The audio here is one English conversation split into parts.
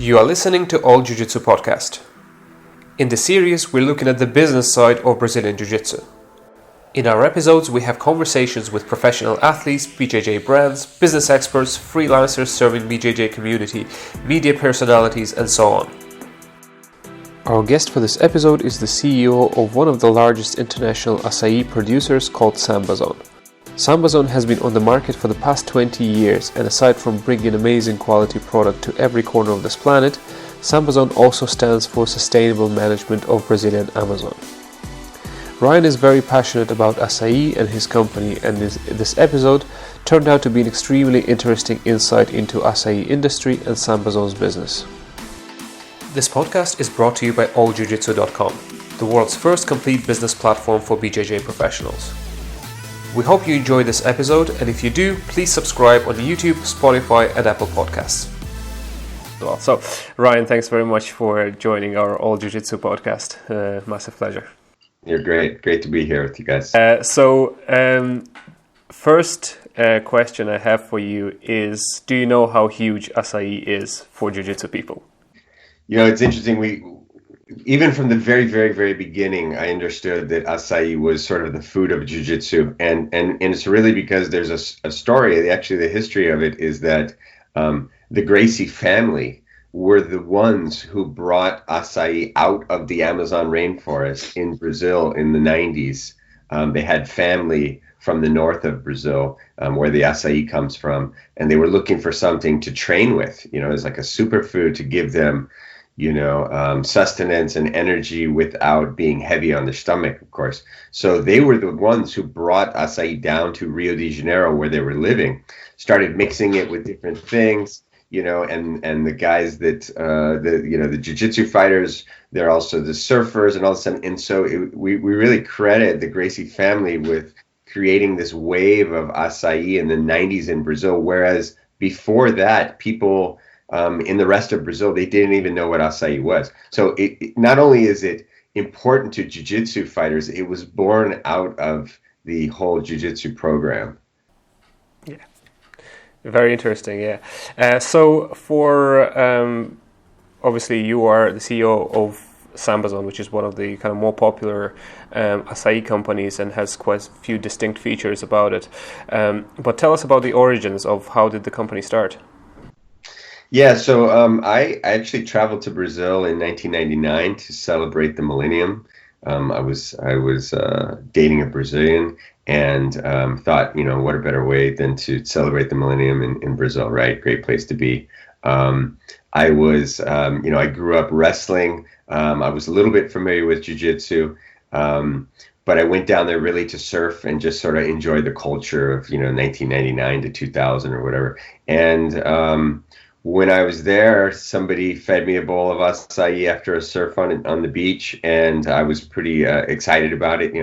You are listening to All Jiu-Jitsu Podcast. In this series, we're looking at the business side of Brazilian Jiu-Jitsu. In our episodes, we have conversations with professional athletes, BJJ brands, business experts, freelancers serving BJJ community, media personalities, and so on. Our guest for this episode is the CEO of one of the largest international acai producers called Sambazon. Sambazon has been on the market for the past 20 years, and aside from bringing amazing quality product to every corner of this planet, Sambazon also stands for sustainable management of Brazilian Amazon. Ryan is very passionate about acai and his company, and this episode turned out to be an extremely interesting insight into acai industry and Sambazon's business. This podcast is brought to you by alljujitsu.com, the world's first complete business platform for BJJ professionals. We hope you enjoyed this episode, and if you do, please subscribe on YouTube, Spotify, and Apple Podcasts. So, Ryan, thanks very much for joining our All Jiu-Jitsu podcast. Massive pleasure. You're great. Great to be here with you guys. First question I have for you is, do you know how huge acai is for Jiu-Jitsu people? You know, it's interesting. Even from the very, very, very beginning, I understood that acai was sort of the food of jiu-jitsu, and it's really because there's a story. Actually, the history of it is that the Gracie family were the ones who brought acai out of the Amazon rainforest in Brazil in the 90s. They had family from the north of Brazil, where the acai comes from, and they were looking for something to train with, as like a superfood to give them sustenance and energy without being heavy on their stomach, of course. So they were the ones who brought acai down to Rio de Janeiro, where they were living, started mixing it with different things, and the guys that, the jiu-jitsu fighters, they're also the surfers and all of a sudden. And so we really credit the Gracie family with creating this wave of acai in the 90s in Brazil, whereas before that, people in the rest of Brazil, they didn't even know what acai was. So it not only is it important to jiu-jitsu fighters, it was born out of the whole jiu-jitsu program. Yeah, very interesting. Yeah. So for obviously you are the CEO of Sambazon, which is one of the kind of more popular acai companies and has quite a few distinct features about it. But tell us about the origins of how did the company start? Yeah, so I actually traveled to Brazil in 1999 to celebrate the millennium. I was dating a Brazilian and thought, what a better way than to celebrate the millennium in Brazil, right? Great place to be. I grew up wrestling. I was a little bit familiar with jiu-jitsu, but I went down there really to surf and just sort of enjoy the culture of, 1999 to 2000 or whatever. And when I was there, somebody fed me a bowl of acai after a surf on the beach, and I was pretty excited about it.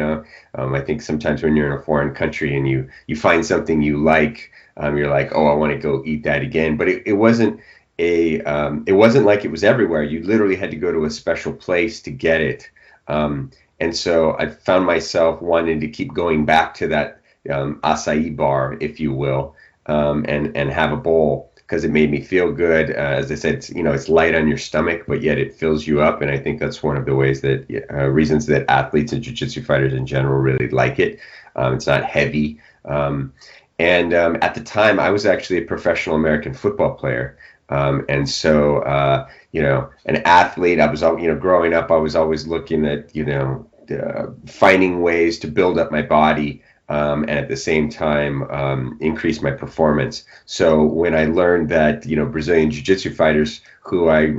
I think sometimes when you're in a foreign country and you find something you like, you're like, oh, I want to go eat that again. But it wasn't like it was everywhere. You literally had to go to a special place to get it, and so I found myself wanting to keep going back to that acai bar, if you will, and have a bowl, because it made me feel good. As I said, it's light on your stomach, but yet it fills you up. And I think that's one of the ways that reasons that athletes and jiu-jitsu fighters in general really like it. It's not heavy. And at the time, I was actually a professional American football player. And so, an athlete, I was, growing up, I was always looking at, finding ways to build up my body. And at the same time, increase my performance. So when I learned that, Brazilian jiu-jitsu fighters who I,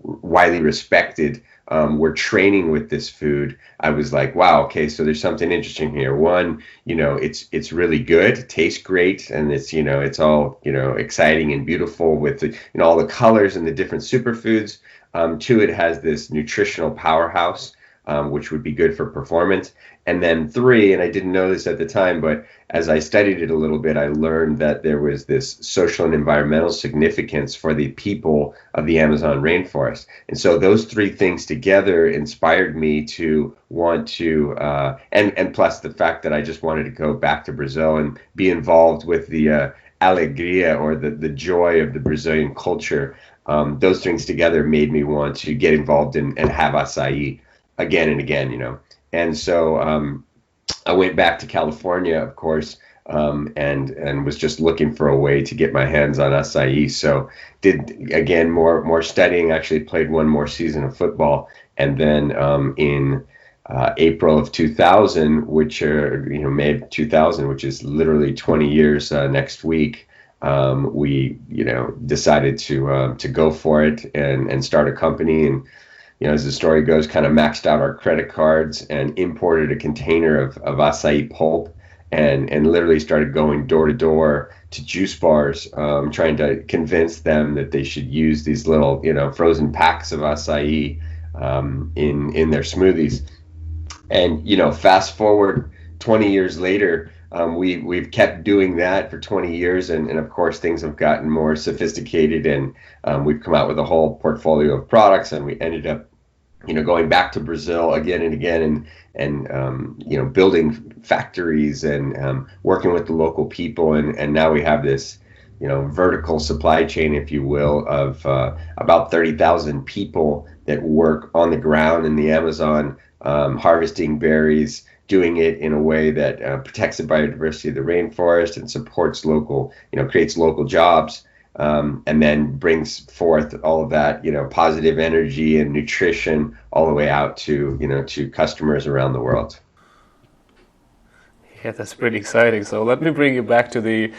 widely respected, were training with this food, I was like, wow, okay, so there's something interesting here. One, it's really good, tastes great, and it's all, exciting and beautiful with all the colors and the different superfoods. Two, it has this nutritional powerhouse, which would be good for performance. And then three, and I didn't know this at the time, but as I studied it a little bit, I learned that there was this social and environmental significance for the people of the Amazon rainforest. And so those three things together inspired me to want to, and plus the fact that I just wanted to go back to Brazil and be involved with the alegria, or the joy of the Brazilian culture. Those things together made me want to get involved and have acai again and again, And so I went back to California, of course, and was just looking for a way to get my hands on acai. So did again more studying. Actually played one more season of football, and then in April of 2000, which May of 2000, which is literally 20 years next week. We decided to go for it and start a company. And as the story goes, kind of maxed out our credit cards and imported a container of acai pulp, and literally started going door to door to juice bars, trying to convince them that they should use these little frozen packs of acai in their smoothies. And fast forward 20 years later, we've kept doing that for 20 years, and of course things have gotten more sophisticated, and we've come out with a whole portfolio of products, and we ended up going back to Brazil again and again, and building factories and working with the local people, and now we have this vertical supply chain, if you will, of about 30,000 people that work on the ground in the Amazon, harvesting berries, doing it in a way that protects the biodiversity of the rainforest and supports local, creates local jobs, and then brings forth all of that, positive energy and nutrition all the way out to, to customers around the world. Yeah, that's pretty exciting. So let me bring you back to the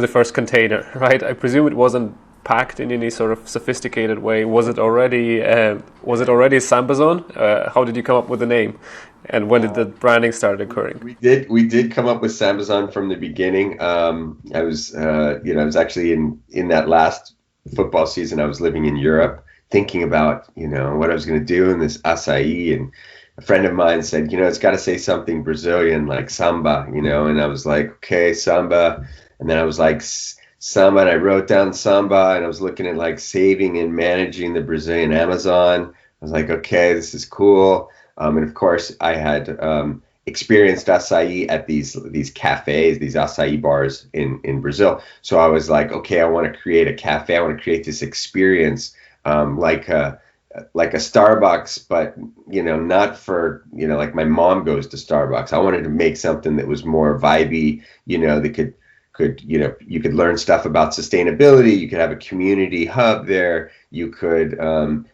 first container, right? I presume it wasn't packed in any sort of sophisticated way. Was it already Sambazon? How did you come up with the name, and when did the branding start occurring? We did come up with Sambazon from the beginning. I was actually in that last football season. I was living in Europe, thinking about what I was going to do in this acai, and a friend of mine said, it's got to say something Brazilian like samba, and I was like, okay, samba. And then I was like, samba, and I wrote down samba, and I was looking at like saving and managing the Brazilian Amazon. I was like, okay, this is cool. And of course, I had experienced acai at these cafes, these acai bars in Brazil. So I was like, okay, I want to create a cafe. I want to create this experience like a Starbucks, but not for like my mom goes to Starbucks. I wanted to make something that was more vibey, that could you could learn stuff about sustainability. You could have a community hub there. You could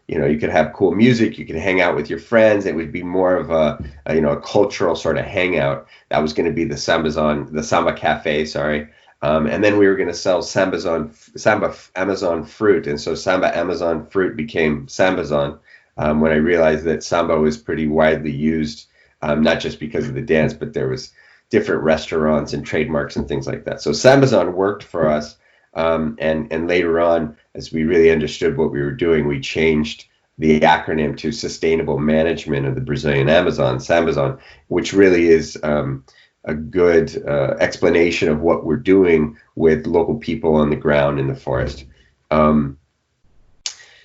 you could have cool music. You could hang out with your friends. It would be more of a cultural sort of hangout. That was going to be the Samba Cafe, sorry. And then we were going to sell Samba Amazon fruit, and so Samba Amazon fruit became Sambazon when I realized that samba was pretty widely used, not just because of the dance, but there was different restaurants and trademarks and things like that. So Sambazon worked for us, and later on, as we really understood what we were doing, we changed the acronym to Sustainable Management of the Brazilian Amazon, Sambazon, which really is a good explanation of what we're doing with local people on the ground in the forest.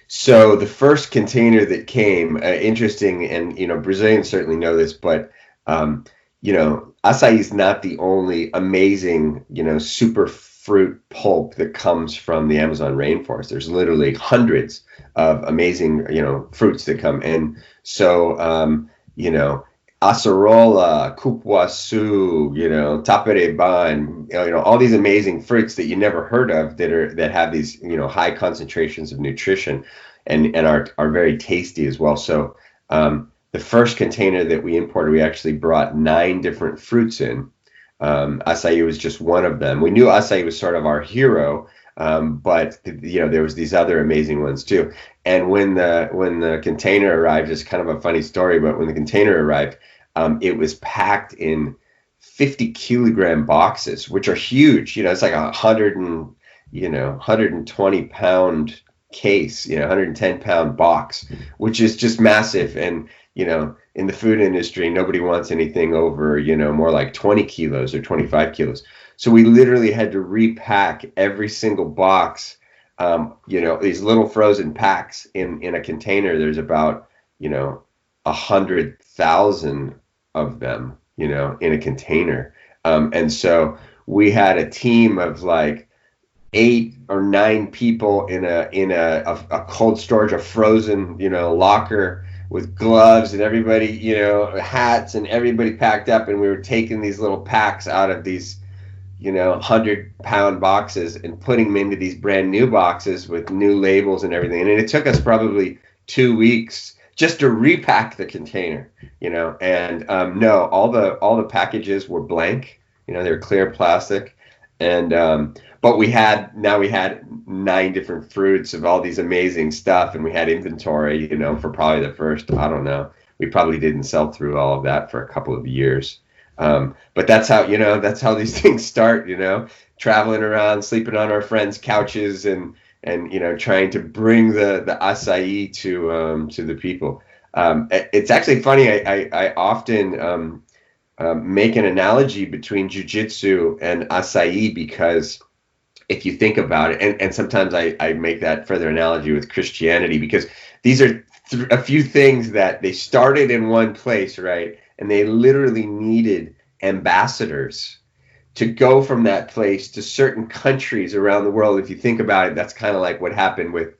So the first container that came, interesting, and Brazilians certainly know this, but acai is not the only amazing super fruit pulp that comes from the Amazon rainforest. There's literally hundreds of amazing fruits that come in. So acerola, cupuaçu, taperebá, all these amazing fruits that you never heard of that have these high concentrations of nutrition and are very tasty as well. So the first container that we imported, we actually brought 9 different fruits in. Acai was just one of them. We knew acai was sort of our hero, but there was these other amazing ones too. And when the container arrived, it's kind of a funny story, but when the container arrived, it was packed in 50 kilogram boxes, which are huge. It's like 120 pound case, 110 pound box, which is just massive. And in the food industry, nobody wants anything over, more like 20 kilos or 25 kilos. So we literally had to repack every single box, these little frozen packs in a container. There's about, 100,000 of them, in a container. And so we had a team of like 8 or 9 people in a cold storage, a frozen, locker with gloves, and everybody, hats, and everybody packed up, and we were taking these little packs out of these 100-pound boxes and putting them into these brand new boxes with new labels and everything. And it took us probably 2 weeks just to repack the container, and no, all the packages were blank, they were clear plastic. And but we had 9 different fruits of all these amazing stuff, and we had inventory, for probably the first, I don't know, we probably didn't sell through all of that for a couple of years. But that's how these things start, traveling around, sleeping on our friends' couches, and trying to bring the acai to the people. It's actually funny. I often make an analogy between jiu-jitsu and acai, because if you think about it, and sometimes I make that further analogy with Christianity, because these are a few things that they started in one place, right? And they literally needed ambassadors to go from that place to certain countries around the world. If you think about it, that's kind of like what happened with,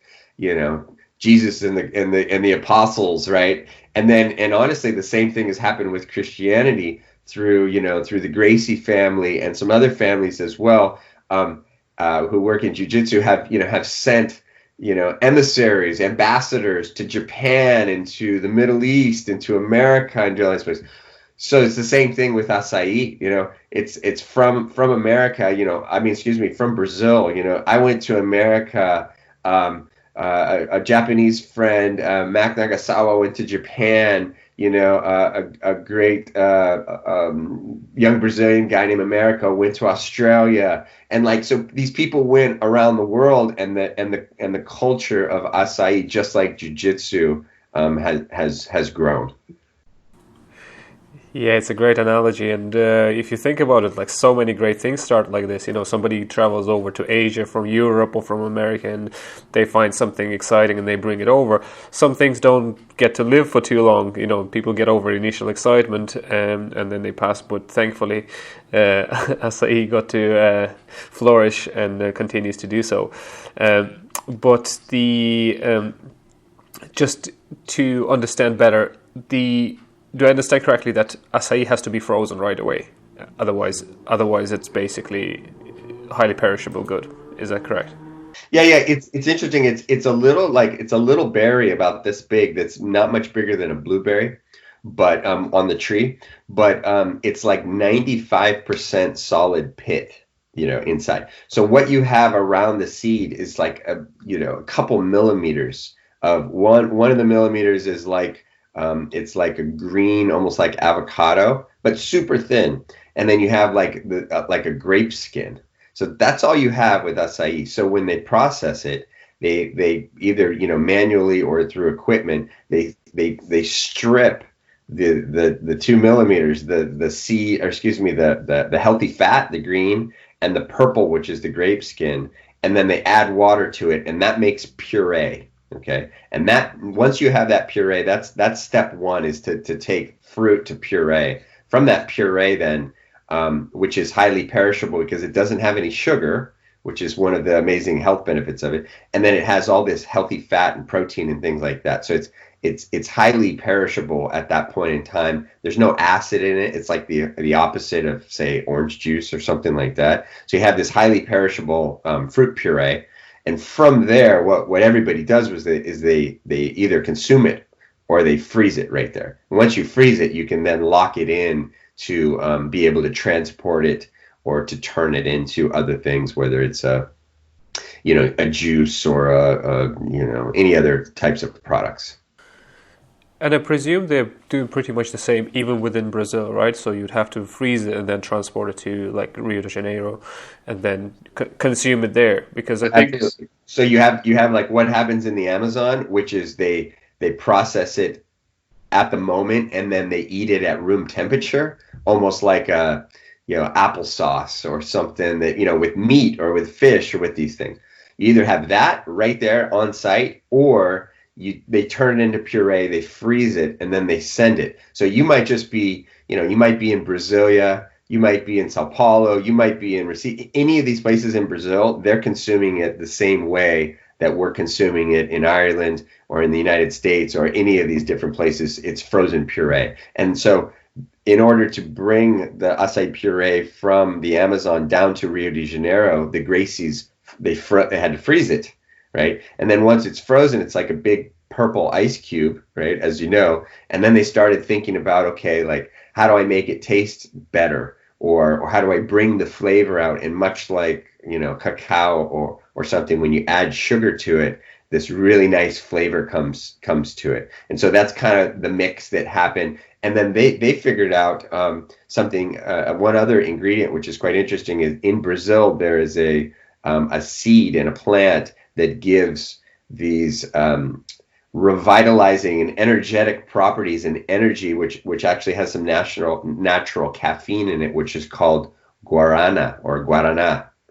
Jesus and the apostles, right? And honestly, the same thing has happened with Christianity through the Gracie family and some other families as well, who work in jiu-jitsu, have sent emissaries, ambassadors to Japan and to the Middle East and to America and to all these places. So it's the same thing with acai. It's from America. From Brazil. I went to America. A Japanese friend, Mac Nagasawa, went to Japan. A great young Brazilian guy named America went to Australia, and so these people went around the world, and the culture of acai, just like jiu-jitsu, has grown. Yeah, it's a great analogy, and if you think about it, so many great things start like this. Somebody travels over to Asia from Europe or from America, and they find something exciting and they bring it over. Some things don't get to live for too long. People get over initial excitement, and then they pass. But thankfully, acai got to flourish and continues to do so. But just to understand better, do I understand correctly that acai has to be frozen right away? Otherwise it's basically highly perishable good. Is that correct? Yeah. It's interesting. It's a little berry about this big. That's not much bigger than a blueberry, but on the tree. But it's like 95% solid pit, inside. So what you have around the seed is like a couple millimeters of one of the millimeters is like. It's like a green, almost like avocado, but super thin. And then you have like a grape skin. So that's all you have with acai. So when they process it, they either manually or through equipment, they strip the 2 millimeters, the seed, or excuse me, the healthy fat, the green, and the purple, which is the grape skin, and then they add water to it, and that makes puree. Okay, and that once you have that puree, that's step one, is to take fruit to puree. From that puree, then, which is highly perishable because it doesn't have any sugar, which is one of the amazing health benefits of it, and then it has all this healthy fat and protein and things like that. So it's highly perishable at that point in time. There's no acid in it. It's like the opposite of, say, orange juice or something like that. So you have this highly perishable fruit puree. And from there, what everybody does is they either consume it or they freeze it right there. And once you freeze it, you can then lock it in to be able to transport it or to turn it into other things, whether it's a juice or any other types of products. And I presume they're doing pretty much the same even within Brazil, right? So you'd have to freeze it and then transport it to like Rio de Janeiro and then consume it there, because I think so. You have like what happens in the Amazon, which is they process it at the moment and then they eat it at room temperature, almost like a applesauce or something that with meat or with fish or with these things. You either have that right there on site, or they turn it into puree, they freeze it, and then they send it. So you might just be, you might be in Brasilia, you might be in Sao Paulo, you might be in Recife, any of these places in Brazil, they're consuming it the same way that we're consuming it in Ireland or in the United States or any of these different places. It's frozen puree. And so in order to bring the acai puree from the Amazon down to Rio de Janeiro, the Gracies, they had to freeze it, right? And then once it's frozen, it's like a big purple ice cube, right? As you know. And then they started thinking about, okay, like, how do I make it taste better? Or how do I bring the flavor out? And much like, cacao or something, when you add sugar to it, this really nice flavor comes to it. And so that's kind of the mix that happened. And then they figured out something, one other ingredient, which is quite interesting, is in Brazil, there is a seed and a plant that gives these revitalizing and energetic properties and energy, which actually has some natural caffeine in it, which is called guarana,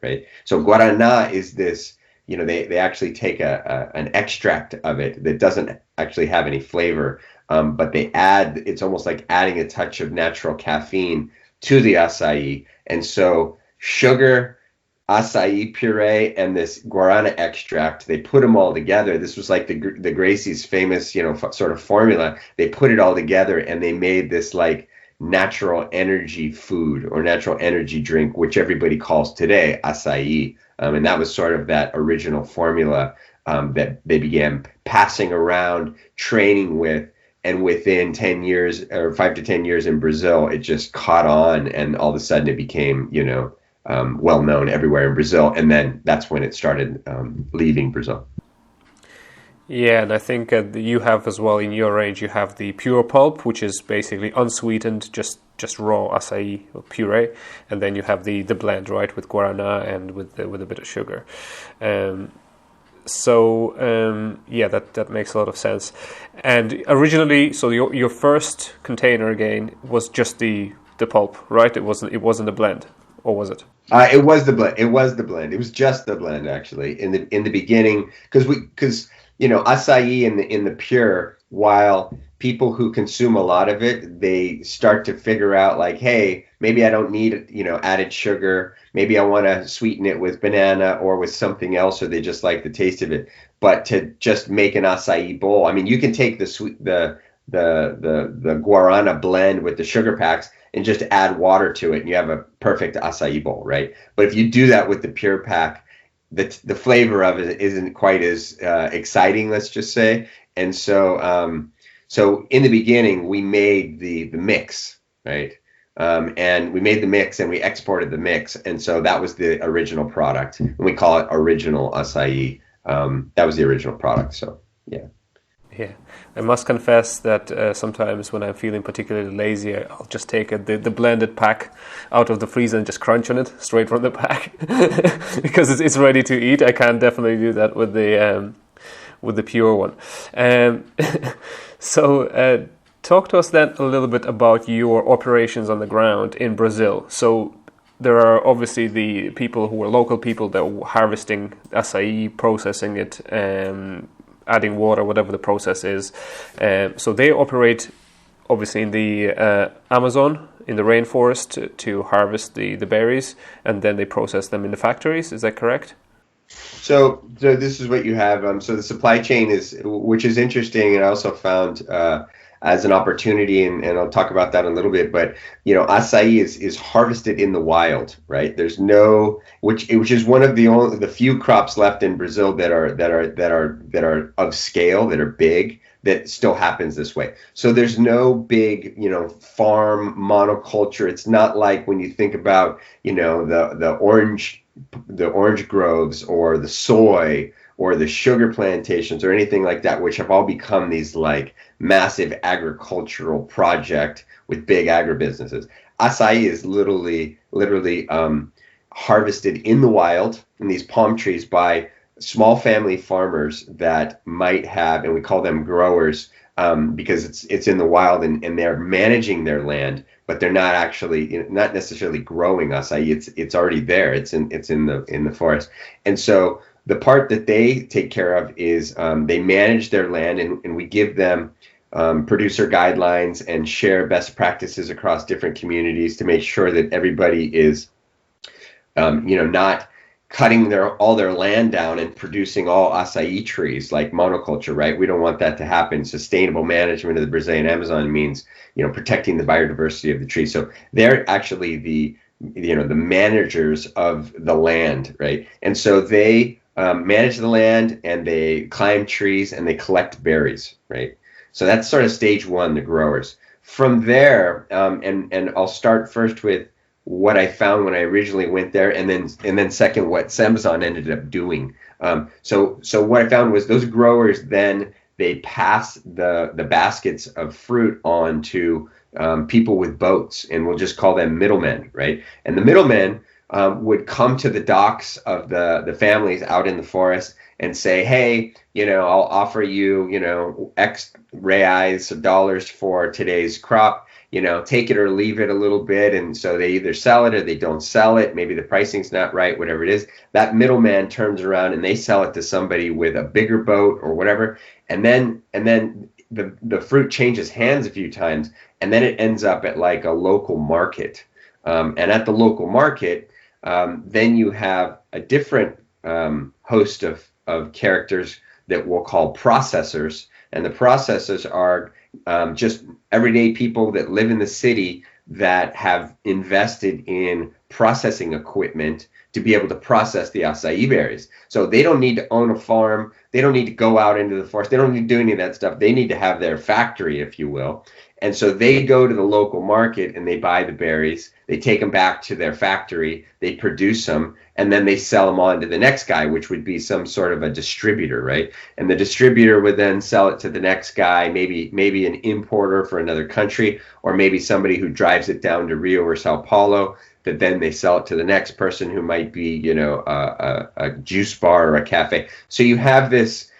right? So guarana is this, they actually take an extract of it that doesn't actually have any flavor, but it's almost like adding a touch of natural caffeine to the acai. And so sugar, acai puree, and this guarana extract, they put them all together. This was like the Gracie's famous, sort of formula. They put it all together and they made this like natural energy food or natural energy drink, which everybody calls today acai. And that was sort of that original formula that they began passing around, training with. And within 10 years or 5 to 10 years in Brazil, it just caught on, and all of a sudden it became, well known everywhere in Brazil. And then that's when it started leaving Brazil. Yeah, and I think you have as well in your range, you have the pure pulp, which is basically unsweetened, just raw acai puree, and then you have the blend, right, with guarana and with a bit of sugar. That makes a lot of sense. And originally, so your first container again was just the pulp, right? It wasn't a blend, or was it? It was the blend. It was the blend. It was just the blend, actually, in the beginning, because acai in the pure, while people who consume a lot of it, they start to figure out like, hey, maybe I don't need added sugar. Maybe I want to sweeten it with banana or with something else, or they just like the taste of it. But to just make an acai bowl, I mean, you can take the guarana blend with the sugar packs and just add water to it, and you have a perfect acai bowl, right? But if you do that with the pure pack, the flavor of it isn't quite as exciting, let's just say. And so in the beginning, we made the mix, right? And we made the mix and we exported the mix, and so that was the original product, and we call it original acai. That was the original product. So yeah. Yeah, I must confess that sometimes when I'm feeling particularly lazy, I'll just take the blended pack out of the freezer and just crunch on it straight from the pack because it's ready to eat. I can definitely do that with the pure one. So talk to us then a little bit about your operations on the ground in Brazil. So there are obviously the people who are local people that are harvesting acai, processing it, adding water, whatever the process is. So they operate obviously in the Amazon, in the rainforest, to harvest the berries, and then they process them in the factories. Is that correct? So this is what you have. So the supply chain which is interesting, and I also found as an opportunity, and I'll talk about that in a little bit. But acai is harvested in the wild, right? There's which is one of the few crops left in Brazil that are of scale, that are big, that still happens this way. So there's no big farm monoculture. It's not like when you think about the orange groves or the soy or the sugar plantations or anything like that, which have all become these like massive agricultural project with big agribusinesses. Acai is literally harvested in the wild in these palm trees by small family farmers that might have, and we call them growers, because it's in the wild, and they're managing their land, but they're not actually not necessarily growing acai. It's already there. It's in the forest. And so the part that they take care of is they manage their land, and we give them producer guidelines and share best practices across different communities to make sure that everybody is, not cutting all their land down and producing all acai trees like monoculture, right? We don't want that to happen. Sustainable management of the Brazilian Amazon means, protecting the biodiversity of the tree. So they're actually the managers of the land, right? And so they manage the land, and they climb trees, and they collect berries, right? So that's sort of stage one, the growers. From there, and I'll start first with what I found when I originally went there, and then second, what Sambazon ended up doing. So what I found was those growers, then they pass the baskets of fruit on to people with boats, and we'll just call them middlemen, right? And the middlemen would come to the docks of the families out in the forest and say, hey, I'll offer you, X reais of dollars for today's crop. Take it or leave it a little bit. And so they either sell it or they don't sell it. Maybe the pricing's not right, whatever it is. That middleman turns around and they sell it to somebody with a bigger boat or whatever. And then the fruit changes hands a few times, and then it ends up at like a local market. And at the local market, then you have a different host of characters that we'll call processors. And the processors are just everyday people that live in the city that have invested in processing equipment to be able to process the acai berries. So they don't need to own a farm. They don't need to go out into the forest. They don't need to do any of that stuff. They need to have their factory, if you will. And so they go to the local market and they buy the berries. They take them back to their factory. They produce them, and then they sell them on to the next guy, which would be some sort of a distributor, right? And the distributor would then sell it to the next guy, maybe an importer for another country, or maybe somebody who drives it down to Rio or Sao Paulo, that then they sell it to the next person who might be, a juice bar or a cafe. So you have this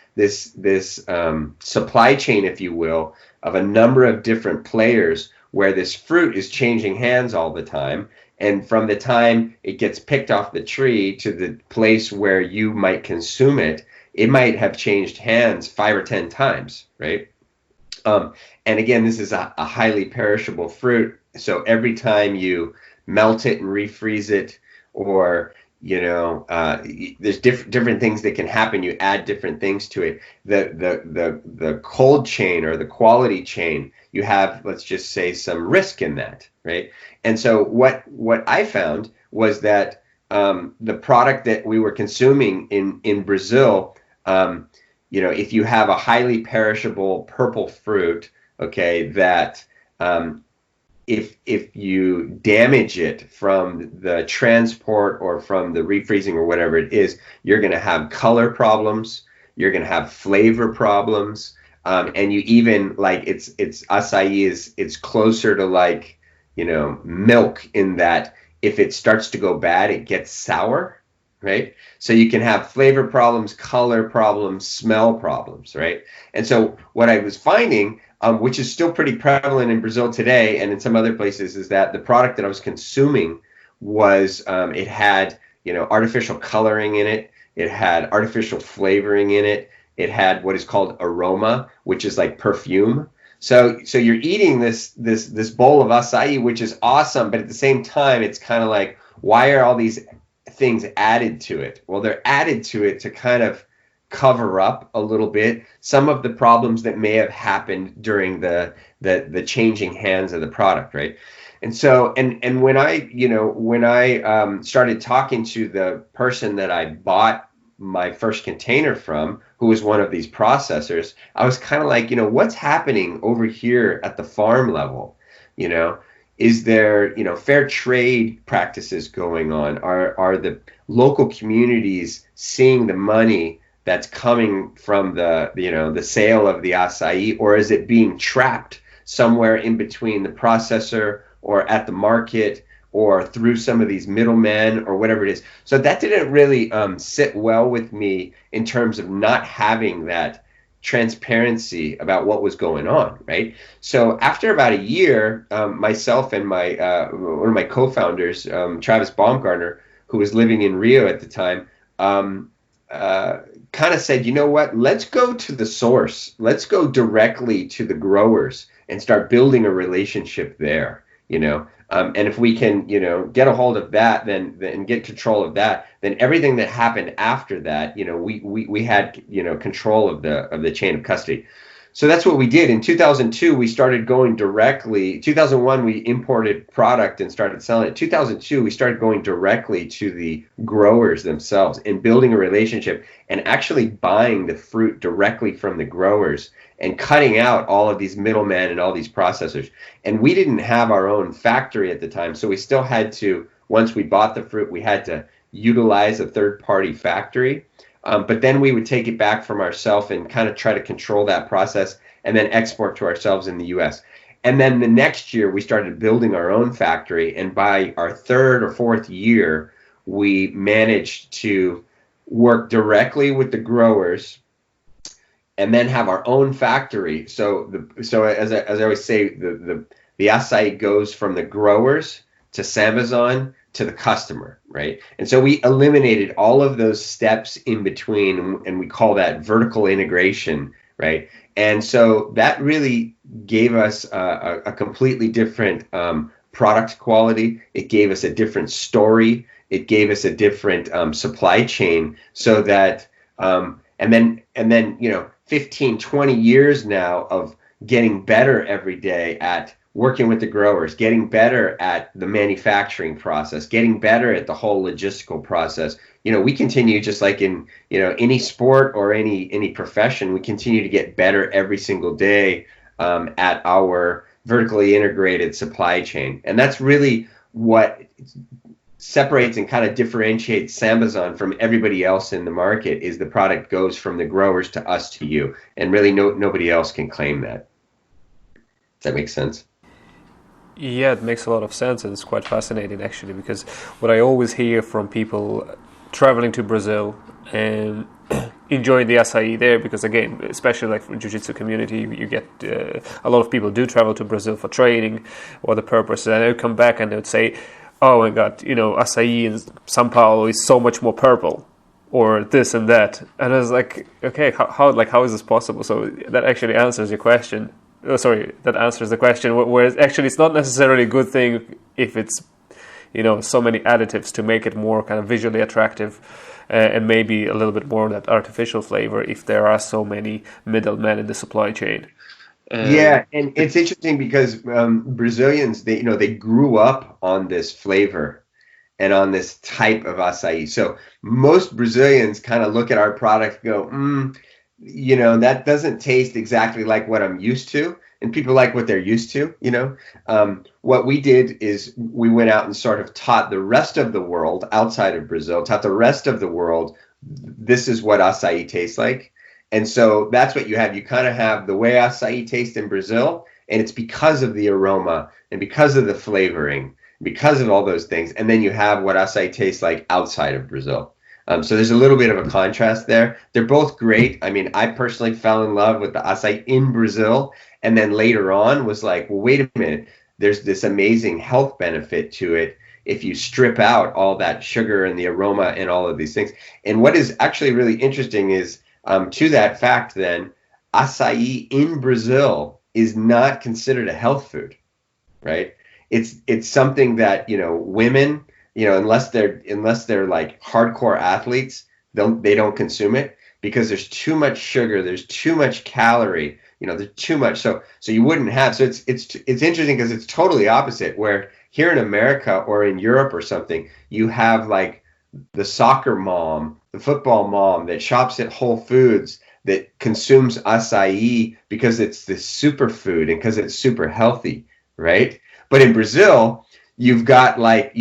supply chain, if you will, of a number of different players where this fruit is changing hands all the time. And from the time it gets picked off the tree to the place where you might consume it, it might have changed hands 5 or 10 times, right? And again, this is a highly perishable fruit. So every time you melt it and refreeze it, or there's different things that can happen. You add different things to it. The cold chain or the quality chain, you have, let's just say, some risk in that, right? And so what I found was that the product that we were consuming in Brazil, if you have a highly perishable purple fruit, okay, that if you damage it from the transport or from the refreezing or whatever it is, you're going to have color problems, you're going to have flavor problems, and you even, like, it's acai it's closer to like milk, in that if it starts to go bad, it gets sour, right? So you can have flavor problems, color problems, smell problems, right? And so what I was finding, which is still pretty prevalent in Brazil today and in some other places, is that the product that I was consuming was, it had, artificial coloring in it. It had artificial flavoring in it. It had what is called aroma, which is like perfume. So you're eating this bowl of acai, which is awesome, but at the same time, it's kind of like, why are all these things added to it? Well, they're added to it to kind of cover up a little bit some of the problems that may have happened during the changing hands of the product, right? And so, and when I started talking to the person that I bought my first container from, who was one of these processors, I was kind of like, what's happening over here at the farm level? Is there, fair trade practices going on? Are the local communities seeing the money that's coming from the sale of the acai, or is it being trapped somewhere in between the processor or at the market or through some of these middlemen or whatever it is? So that didn't really sit well with me in terms of not having that transparency about what was going on, right? So after about a year, myself and my one of my co-founders, Travis Baumgartner, who was living in Rio at the time, kind of said, you know what, let's go to the source. Let's go directly to the growers and start building a relationship there, And if we can, get a hold of that, then and get control of that, then everything that happened after that, we had, control of the chain of custody. So that's what we did. In 2002, we started going directly. 2001, we imported product and started selling it. 2002, we started going directly to the growers themselves and building a relationship and actually buying the fruit directly from the growers and cutting out all of these middlemen and all these processors. And we didn't have our own factory at the time, so we still had to, once we bought the fruit, we had to utilize a third-party factory. But then we would take it back from ourselves and kind of try to control that process and then export to ourselves in the US. And then the next year, we started building our own factory. And by our third or fourth year, we managed to work directly with the growers and then have our own factory. So as I always say, the acai goes from the growers to Sambazon to the customer, right? And so we eliminated all of those steps in between, and we call that vertical integration, right? And so that really gave us a completely different product quality. It gave us a different story. It gave us a different supply chain, so that and then 15, 20 years now of getting better every day at working with the growers, getting better at the manufacturing process, getting better at the whole logistical process. We continue, just like in, any sport or any profession, we continue to get better every single day at our vertically integrated supply chain. And that's really what separates and kind of differentiates Sambazon from everybody else in the market, is the product goes from the growers to us to you. And really nobody else can claim that. Does that make sense? Yeah, it makes a lot of sense, and it's quite fascinating actually, because what I always hear from people traveling to Brazil and enjoying the acai there, because again, especially like for jiu-jitsu community, you get a lot of people do travel to Brazil for training or the purpose, and they would come back and they would say, oh my god, acai in São Paulo is so much more purple, or this and that. And I was like, okay, how is this possible? So that actually answers your question. Oh, sorry, that answers the question. Whereas actually, it's not necessarily a good thing if it's, so many additives to make it more kind of visually attractive, and maybe a little bit more of that artificial flavor if there are so many middlemen in the supply chain. Yeah, and it's interesting because Brazilians, they grew up on this flavor and on this type of acai. So most Brazilians kind of look at our product and go, that doesn't taste exactly like what I'm used to. And people like what they're used to, What we did is we went out and sort of taught the rest of the world outside of Brazil, taught the rest of the world, this is what acai tastes like. And so that's what you have. You kind of have the way acai tastes in Brazil, and it's because of the aroma and because of the flavoring, because of all those things. And then you have what acai tastes like outside of Brazil. So there's a little bit of a contrast there. They're both great. I mean, I personally fell in love with the acai in Brazil, and then later on was like, well, wait a minute, there's this amazing health benefit to it if you strip out all that sugar and the aroma and all of these things. And what is actually really interesting is, to that fact, then, acai in Brazil is not considered a health food, right? It's something that, women, unless they're like hardcore athletes, they don't consume it because there's too much sugar, there's too much calorie, there's too much. So you wouldn't have. So it's interesting because it's totally opposite. Where here in America or in Europe or something, you have like the soccer mom, the football mom that shops at Whole Foods that consumes acai because it's this superfood and because it's super healthy, right? But in Brazil, you've got like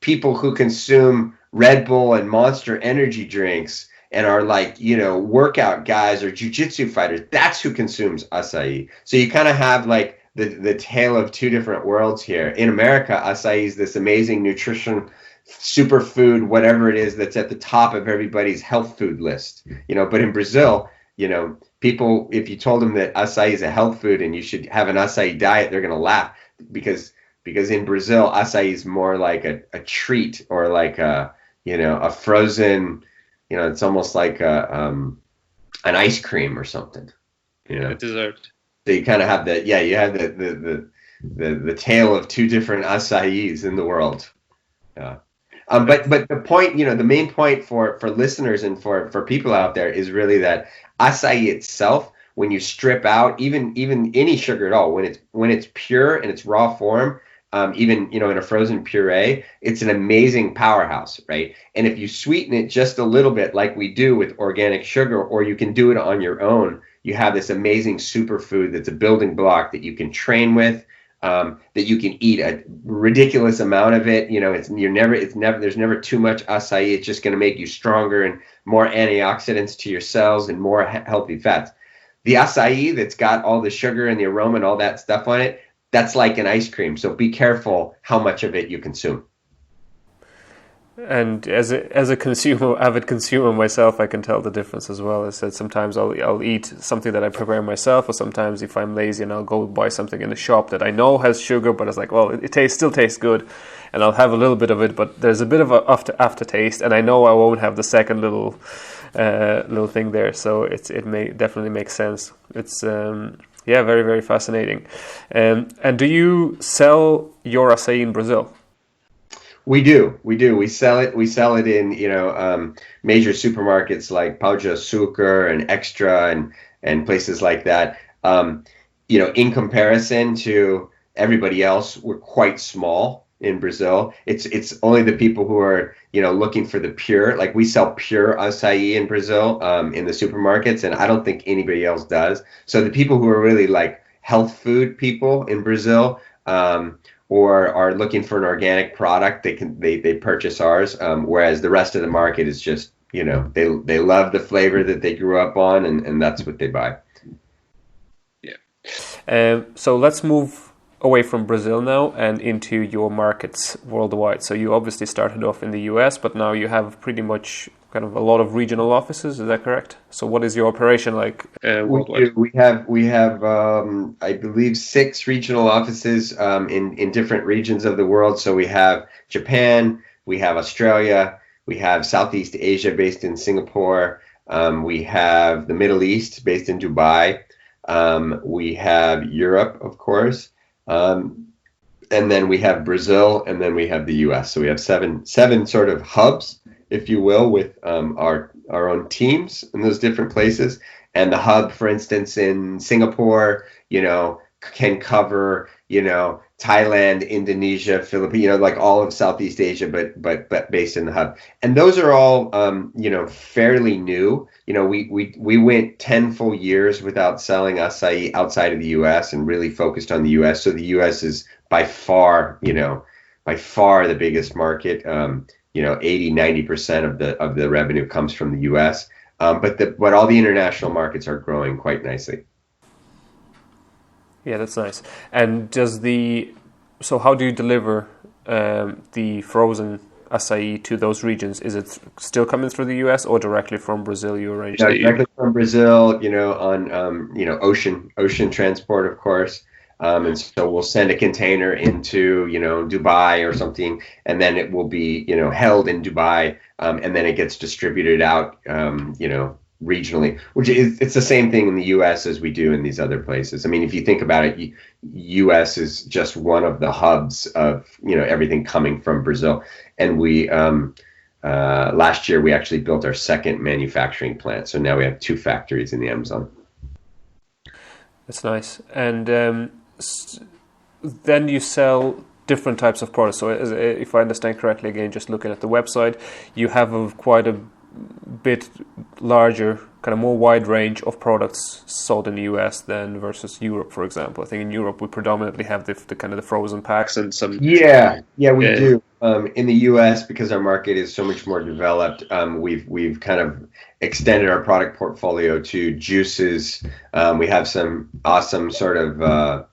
people who consume Red Bull and Monster energy drinks and are like, workout guys or jiu-jitsu fighters. That's who consumes acai. So you kind of have like the tale of two different worlds here. In America, acai is this amazing nutrition superfood, whatever it is, that's at the top of everybody's health food list. But in Brazil, people, if you told them that acai is a health food and you should have an acai diet, they're going to laugh because in Brazil, acai is more like a treat or like a frozen it's almost like an ice cream or something. Yeah, dessert. So you kind of have you have the tale of two different acais in the world. Yeah. But the point, the main point for listeners and for people out there is really that acai itself, when you strip out even any sugar at all, when it's pure in its raw form, even in a frozen puree, it's an amazing powerhouse, right? And if you sweeten it just a little bit, like we do with organic sugar, or you can do it on your own, you have this amazing superfood that's a building block that you can train with. That you can eat a ridiculous amount of it. There's never too much acai. It's just going to make you stronger and more antioxidants to your cells and more healthy fats. The acai that's got all the sugar and the aroma and all that stuff on it, that's like an ice cream. So be careful how much of it you consume. And as a consumer, avid consumer myself, I can tell the difference as well. I said sometimes I'll eat something that I prepare myself, or sometimes if I'm lazy and I'll go buy something in the shop that I know has sugar, but it's like, well, it still tastes good, and I'll have a little bit of it, but there's a bit of a aftertaste, and I know I won't have the second little thing there. So it may definitely make sense. It's very, very fascinating. And do you sell your acai in Brazil? We do. We sell it. We sell it in, major supermarkets like Pão de Açúcar and Extra and places like that. In comparison to everybody else, we're quite small in Brazil. It's only the people who are, looking for the pure, like we sell pure acai in Brazil, in the supermarkets, and I don't think anybody else does. So the people who are really like health food people in Brazil, or are looking for an organic product, they purchase ours. Whereas the rest of the market is just, they love the flavor that they grew up on, and that's what they buy. Yeah. So let's move away from Brazil now and into your markets worldwide. So you obviously started off in the US, but now you have pretty much kind of a lot of regional offices. Is that correct? So what is your operation like worldwide? We have I believe 6 regional offices in different regions of the world. So we have Japan, we have Australia, we have Southeast Asia based in Singapore, we have the Middle East based in Dubai, we have Europe, of course, and then we have Brazil, and then we have the US. So we have seven sort of hubs, if you will, with our own teams in those different places. And the hub, for instance, in Singapore, can cover, Thailand, Indonesia, Philippines, like all of Southeast Asia, but based in the hub. And those are all, fairly new. We went 10 full years without selling acai outside of the US and really focused on the US. So the US is by far the biggest market. 80-90% of the revenue comes from the US. But all the international markets are growing quite nicely. Yeah, that's nice. And so how do you deliver the frozen acai to those regions? Is it still coming through the US or directly from Brazil you arrange? Directly from Brazil, on ocean transport, of course. And so we'll send a container into, Dubai or something, and then it will be, held in Dubai, and then it gets distributed out, regionally, which it's the same thing in the U.S. as we do in these other places. I mean, if you think about it, U.S. is just one of the hubs of, everything coming from Brazil. And we, last year, we actually built our second manufacturing plant. So now we have 2 factories in the Amazon. That's nice. And then you sell different types of products. So if I understand correctly, again, just looking at the website, you have quite a bit larger, kind of more wide range of products sold in the US than versus Europe, for example. I think in Europe we predominantly have the kind of the frozen packs and some. Yeah, we do. In the US, because our market is so much more developed, we've kind of extended our product portfolio to juices. We have some awesome sort of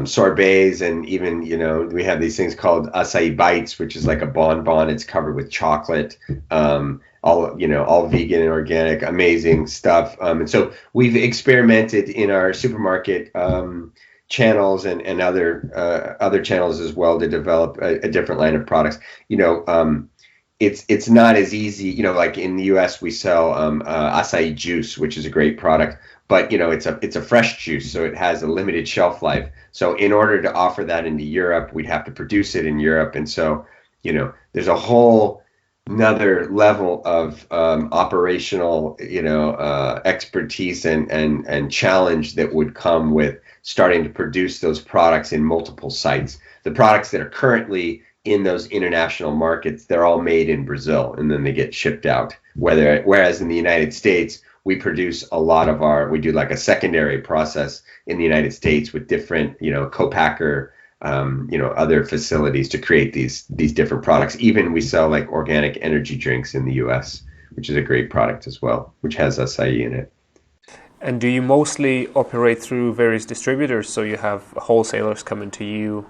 sorbets, and even, we have these things called acai bites, which is like a bonbon. It's covered with chocolate, all vegan and organic, amazing stuff. And so we've experimented in our supermarket channels and other channels as well to develop a different line of products. it's not as easy, like in the US we sell acai juice, which is a great product, but it's a fresh juice, so it has a limited shelf life. So in order to offer that into Europe, we'd have to produce it in Europe. And so, there's a whole another level of operational, expertise and challenge that would come with starting to produce those products in multiple sites. The products that are currently in those international markets, they're all made in Brazil and then they get shipped out. Whereas in the United States, we produce a lot of we do like a secondary process in the United States with different, co-packer, other facilities to create these different products. Even we sell like organic energy drinks in the US, which is a great product as well, which has acai in it. And do you mostly operate through various distributors? So you have wholesalers coming to you,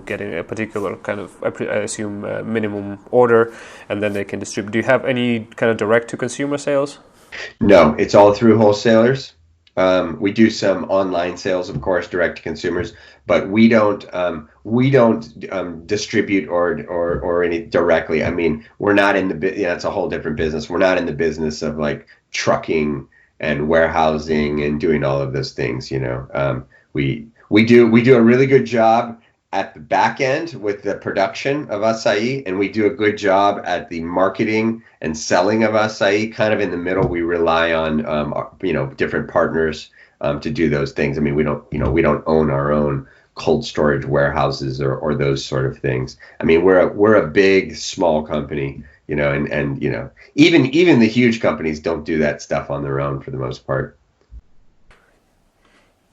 getting a particular kind of, I assume, minimum order, and then they can distribute. Do you have any kind of direct-to-consumer sales? No, it's all through wholesalers. We do some online sales, of course, direct to consumers, but we don't distribute or any directly. I mean, we're not in the it's a whole different business. We're not in the business of like trucking and warehousing and doing all of those things. We do a really good job at the back end with the production of acai, and we do a good job at the marketing and selling of acai. Kind of in the middle, we rely on different partners to do those things. I mean, we don't own our own cold storage warehouses or those sort of things. I mean, we're a big small company, and even the huge companies don't do that stuff on their own for the most part.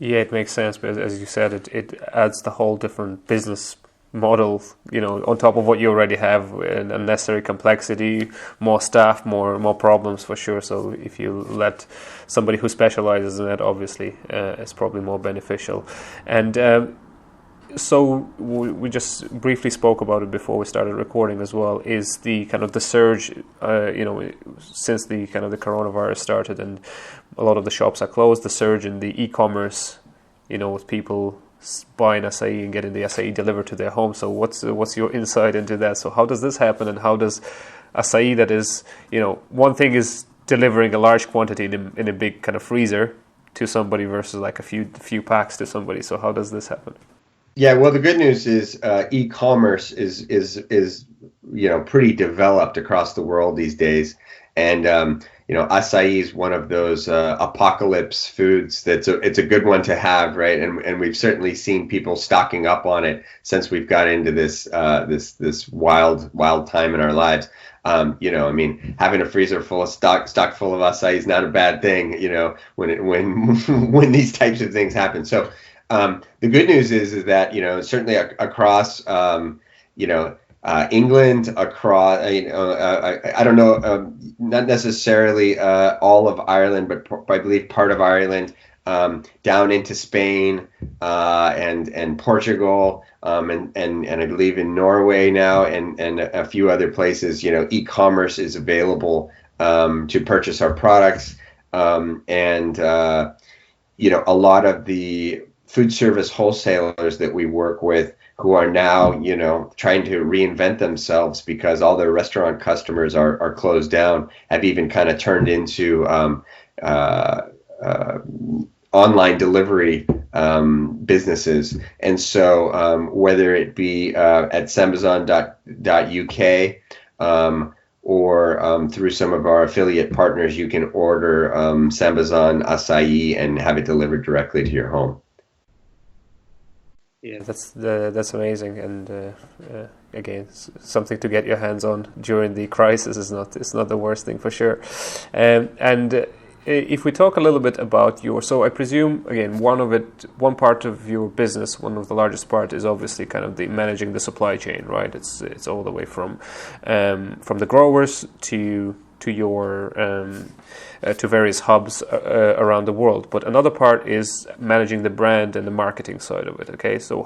Yeah, it makes sense, but as you said, it adds the whole different business model, on top of what you already have, and unnecessary complexity, more staff, more problems for sure. So if you let somebody who specializes in that, obviously, it's probably more beneficial. And so we just briefly spoke about it before we started recording as well, is the kind of the surge, since the kind of the coronavirus started and a lot of the shops are closed, the surge in the e-commerce, with people buying acai and getting the acai delivered to their home. So what's your insight into that? So how does this happen, and how does acai that is, one thing is delivering a large quantity in a big kind of freezer to somebody versus like a few packs to somebody. So how does this happen? Yeah, well, the good news is e-commerce is pretty developed across the world these days, and acai is one of those apocalypse foods it's a good one to have, right? And we've certainly seen people stocking up on it since we've got into this wild time in our lives. I mean, having a freezer full of stock full of acai is not a bad thing, when these types of things happen. So. The good news is that, certainly across, England, across, I don't know, not necessarily all of Ireland, but I believe part of Ireland, down into Spain and Portugal, and I believe in Norway now, and a few other places. E-commerce is available to purchase our products, and a lot of the food service wholesalers that we work with, who are now, trying to reinvent themselves because all their restaurant customers are closed down, have even kind of turned into online delivery businesses. And so whether it be at Sambazon.uk or through some of our affiliate partners, you can order Sambazon acai and have it delivered directly to your home. Yeah, that's amazing, and again, something to get your hands on during the crisis is not the worst thing for sure. If we talk a little bit about so I presume again one part of your business, one of the largest part, is obviously kind of the managing the supply chain, right? It's all the way from the growers to your to various hubs around the world. But another part is managing the brand and the marketing side of it. Okay, so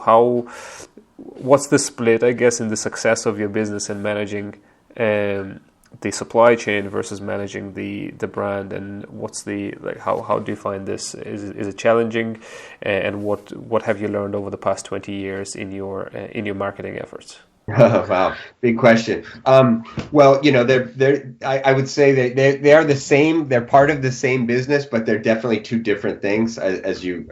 what's the split, I guess, in the success of your business and managing the supply chain versus managing the brand, and what's how do you find this? Is it challenging, and what have you learned over the past 20 years in your marketing efforts? Wow, big question. Well, I would say that they are the same. They're part of the same business, but they're definitely two different things, as you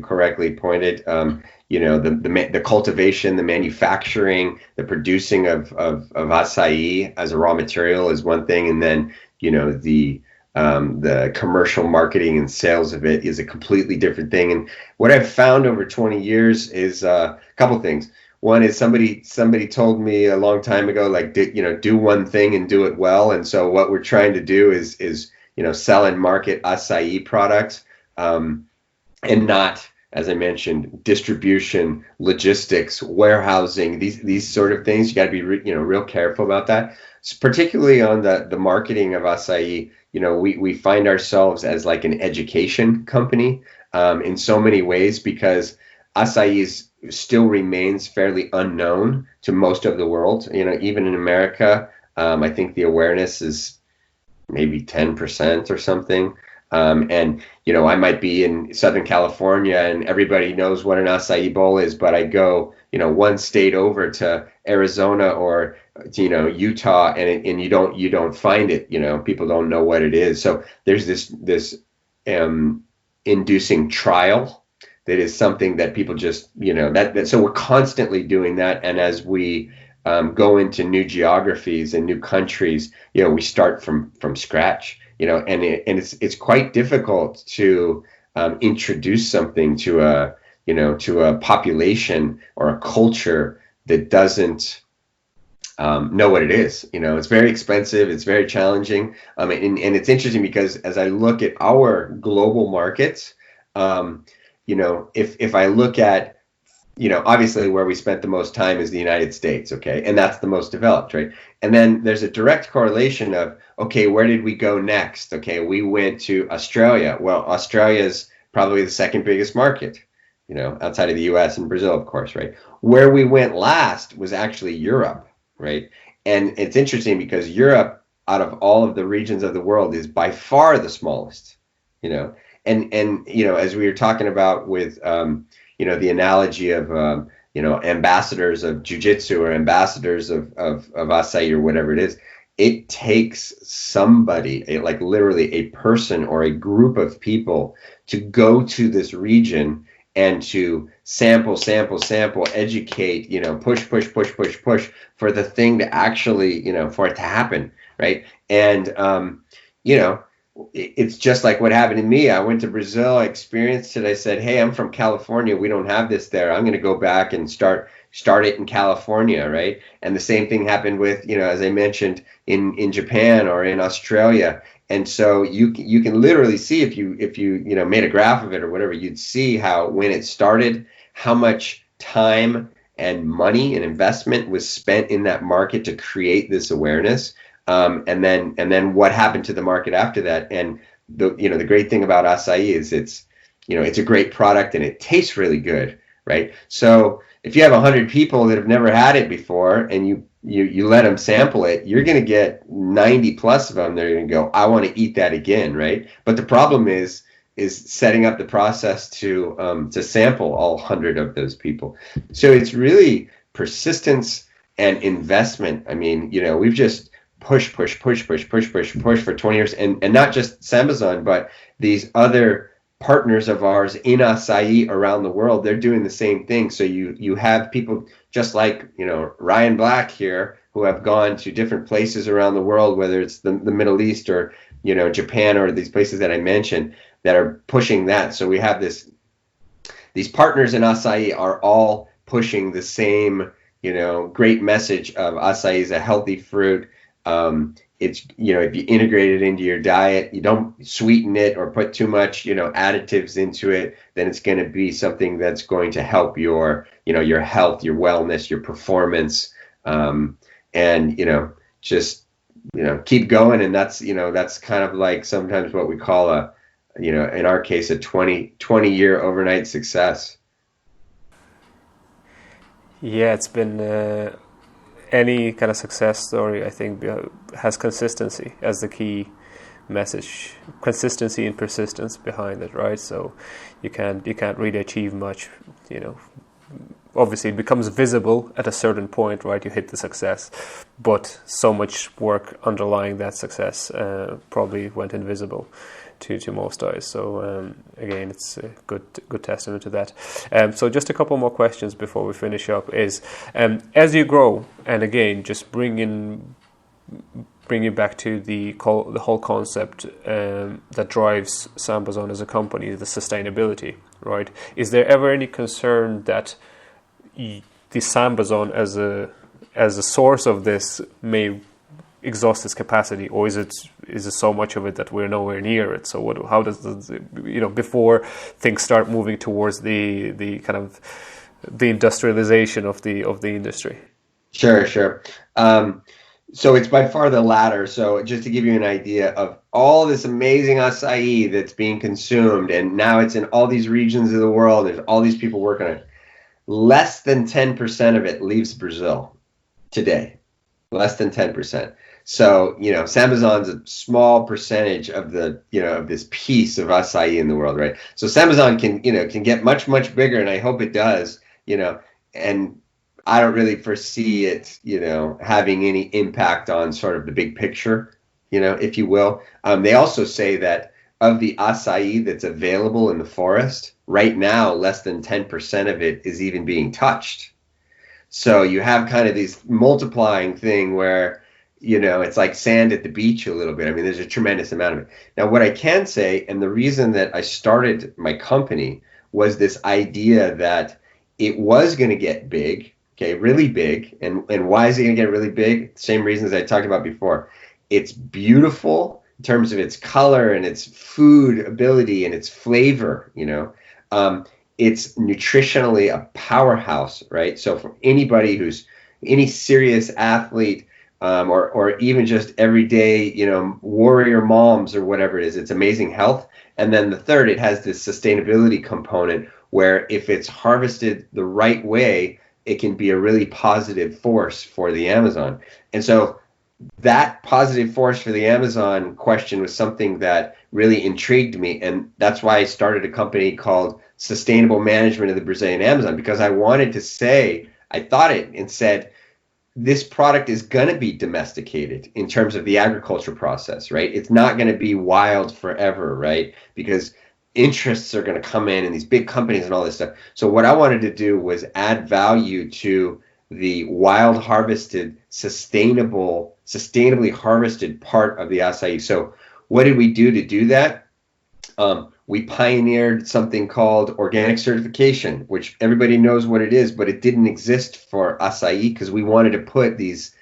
correctly pointed. The cultivation, the manufacturing, the producing of acai as a raw material is one thing, and then the commercial marketing and sales of it is a completely different thing. And what I've found over 20 years is a couple things. One is somebody told me a long time ago, like, do one thing and do it well. And so what we're trying to do is sell and market acai products, and not, as I mentioned, distribution, logistics, warehousing, these sort of things. You got to be real careful about that. Particularly on the marketing of acai. We find ourselves as like an education company, in so many ways, because acai still remains fairly unknown to most of the world. Even in America, I think the awareness is maybe 10% or something. And I might be in Southern California and everybody knows what an acai bowl is, but I go, one state over to Arizona or Utah, and you don't find it. People don't know what it is. So there's this inducing trial that is something that people just, that so we're constantly doing that. And as we go into new geographies and new countries, we start from scratch, and it's quite difficult to introduce something to a population or a culture that doesn't know what it is. It's very expensive. It's very challenging. And it's interesting because as I look at our global markets, if I look at, obviously where we spent the most time is the United States, okay? And that's the most developed, right? And then there's a direct correlation of, okay, where did we go next? Okay, we went to Australia. Well, Australia is probably the second biggest market, outside of the US and Brazil, of course, right? Where we went last was actually Europe, right? And it's interesting because Europe, out of all of the regions of the world, is by far the smallest, and as we were talking about with the analogy of ambassadors of jiu-jitsu or ambassadors of acai or whatever it is, it takes somebody, like literally a person or a group of people, to go to this region and to sample, educate, push for the thing to actually, for it to happen, right? And it's just like what happened to me. I went to Brazil, I experienced it. I said, hey, I'm from California. We don't have this there. I'm going to go back and start it in California, right? And the same thing happened with, as I mentioned, in Japan or in Australia. And so you can literally see, if you made a graph of it or whatever, you'd see how when it started, how much time and money and investment was spent in that market to create this awareness. And then what happened to the market after that? And the great thing about acai is it's a great product and it tastes really good, right? So if you have 100 people that have never had it before and you let them sample it, you're going to get 90 plus of them. They're going to go, I want to eat that again, right? But the problem is setting up the process to sample all 100 of those people. So it's really persistence and investment. I mean, we've just push for 20 years, and not just Sambazon, but these other partners of ours in acai around the world. They're doing the same thing. So you have people just like Ryan Black here, who have gone to different places around the world, whether it's the Middle East or Japan or these places that I mentioned, that are pushing that. So we have these partners in acai are all pushing the same great message of acai is a healthy fruit. It's if you integrate it into your diet, you don't sweeten it or put too much additives into it, then it's going to be something that's going to help your your health, your wellness, your performance, and just keep going. And that's kind of like sometimes what we call in our case, a 20-year overnight success. Yeah, it's been any kind of success story, I think, has consistency as the key message. Consistency and persistence behind it, right? So you can't really achieve much, obviously it becomes visible at a certain point, right? You hit the success, but so much work underlying that success probably went invisible to most eyes. So again, it's a good testament to that. So just a couple more questions before we finish up is, as you grow, and again, just bring you back to the whole concept that drives Sambazon as a company, the sustainability, right? Is there ever any concern that the Sambazon as a source of this may exhaust its capacity, or is it so much of it that we're nowhere near it? So how does before things start moving towards the kind of the industrialization of the industry? Sure. So it's by far the latter. So just to give you an idea of all this amazing acai that's being consumed, and now it's in all these regions of the world, there's all these people working on it. Less than 10% of it leaves Brazil today. Less than 10%. So, Sambazon's a small percentage of the, of this piece of acai in the world, right? So Sambazon can get much, much bigger, and I hope it does, and I don't really foresee it, having any impact on sort of the big picture, if you will. They also say that of the acai that's available in the forest, right now, less than 10% of it is even being touched. So you have kind of this multiplying thing where, it's like sand at the beach a little bit. I mean, there's a tremendous amount of it. Now, what I can say, and the reason that I started my company was this idea that it was going to get big, okay, really big. And why is it going to get really big? Same reasons I talked about before. It's beautiful in terms of its color and its food ability and its flavor, It's nutritionally a powerhouse, right? So for anybody who's any serious athlete, or even just everyday, warrior moms or whatever it is, it's amazing health. And then the third, it has this sustainability component where if it's harvested the right way, it can be a really positive force for the Amazon. And so that positive force for the Amazon question was something that really intrigued me. And that's why I started a company called Sustainable Management of the Brazilian Amazon, because I wanted to say, I thought it and said, this product is going to be domesticated in terms of the agriculture process, right? It's not going to be wild forever, right? Because interests are going to come in and these big companies and all this stuff. So what I wanted to do was add value to the wild harvested, sustainably harvested part of the acai. So what did we do to do that? We pioneered something called organic certification, which everybody knows what it is, but it didn't exist for acai because we wanted to put these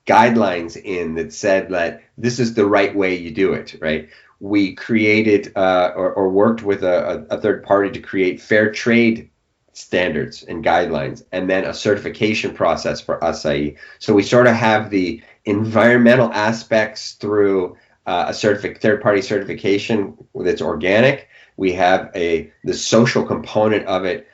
guidelines in that said that this is the right way you do it, right? We created or worked with a third party to create fair trade standards and guidelines, and then a certification process for acai. So we sort of have the environmental aspects through a third-party certification that's organic. We have the social component of it,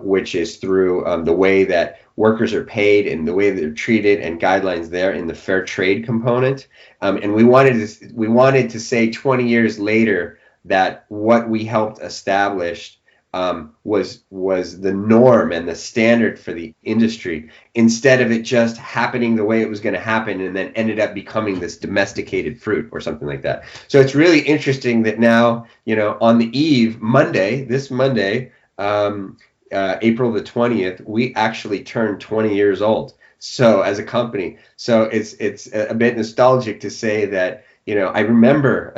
which is through the way that workers are paid and the way that they're treated and guidelines there in the fair trade component. And we wanted to say 20 years later that what we helped establish was the norm and the standard for the industry, instead of it just happening the way it was going to happen and then ended up becoming this domesticated fruit or something like that. So it's really interesting that now, on the eve, this Monday, April the 20th, we actually turned 20 years old. So as a company, so it's a bit nostalgic to say that, I remember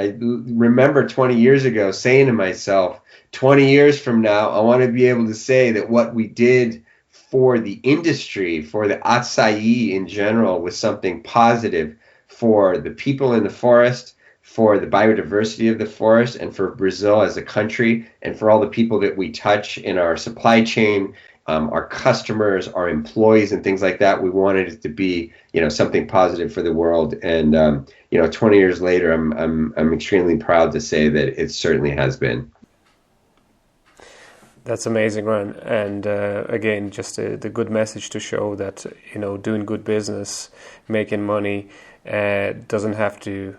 20 years ago saying to myself, 20 years from now, I want to be able to say that what we did for the industry, for the acai in general, was something positive for the people in the forest, for the biodiversity of the forest, and for Brazil as a country, and for all the people that we touch in our supply chain, our customers, our employees, and things like that. We wanted it to be, something positive for the world. And 20 years later, I'm extremely proud to say that it certainly has been. That's amazing, Ron. And again, just the good message to show that, doing good business, making money, doesn't have to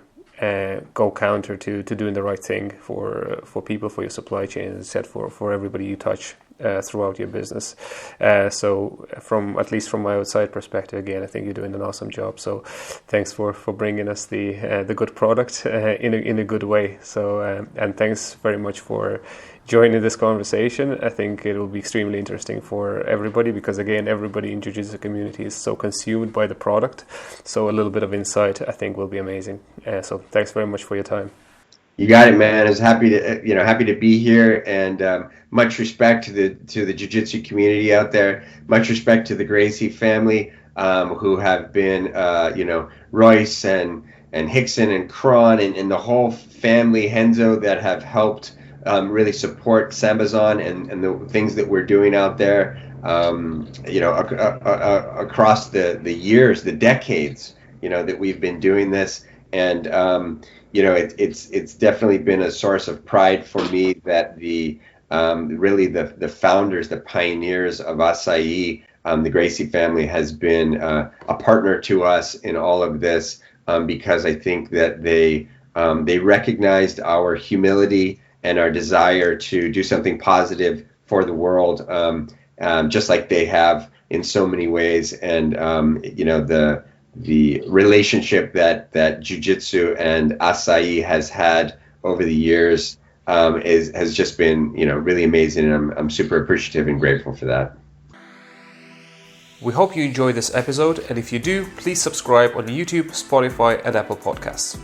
go counter to doing the right thing for people, for your supply chain, as I said, for everybody you touch throughout your business. So at least from my outside perspective, again, I think you're doing an awesome job. So thanks for bringing us the good product in a good way. So and thanks very much for joining this conversation. I think it will be extremely interesting for everybody, because again, everybody in jiu-jitsu community is so consumed by the product. So a little bit of insight, I think, will be amazing. So thanks very much for your time. You got it, man. I was happy to be here, and much respect to the jiu-jitsu community out there. Much respect to the Gracie family, who have been, Royce and Hickson and Kron and the whole family, Henzo, that have helped really support Sambazon and the things that we're doing out there, across the years, the decades, that we've been doing this. And, it's definitely been a source of pride for me that the founders, the pioneers of Acai, the Gracie family, has been a partner to us in all of this, because I think that they recognized our humility and our desire to do something positive for the world, just like they have in so many ways. And the relationship that jiu-jitsu and Acai has had over the years has just been really amazing, and I'm super appreciative and grateful for that. We hope you enjoyed this episode, and if you do, please subscribe on YouTube, Spotify, and Apple Podcasts.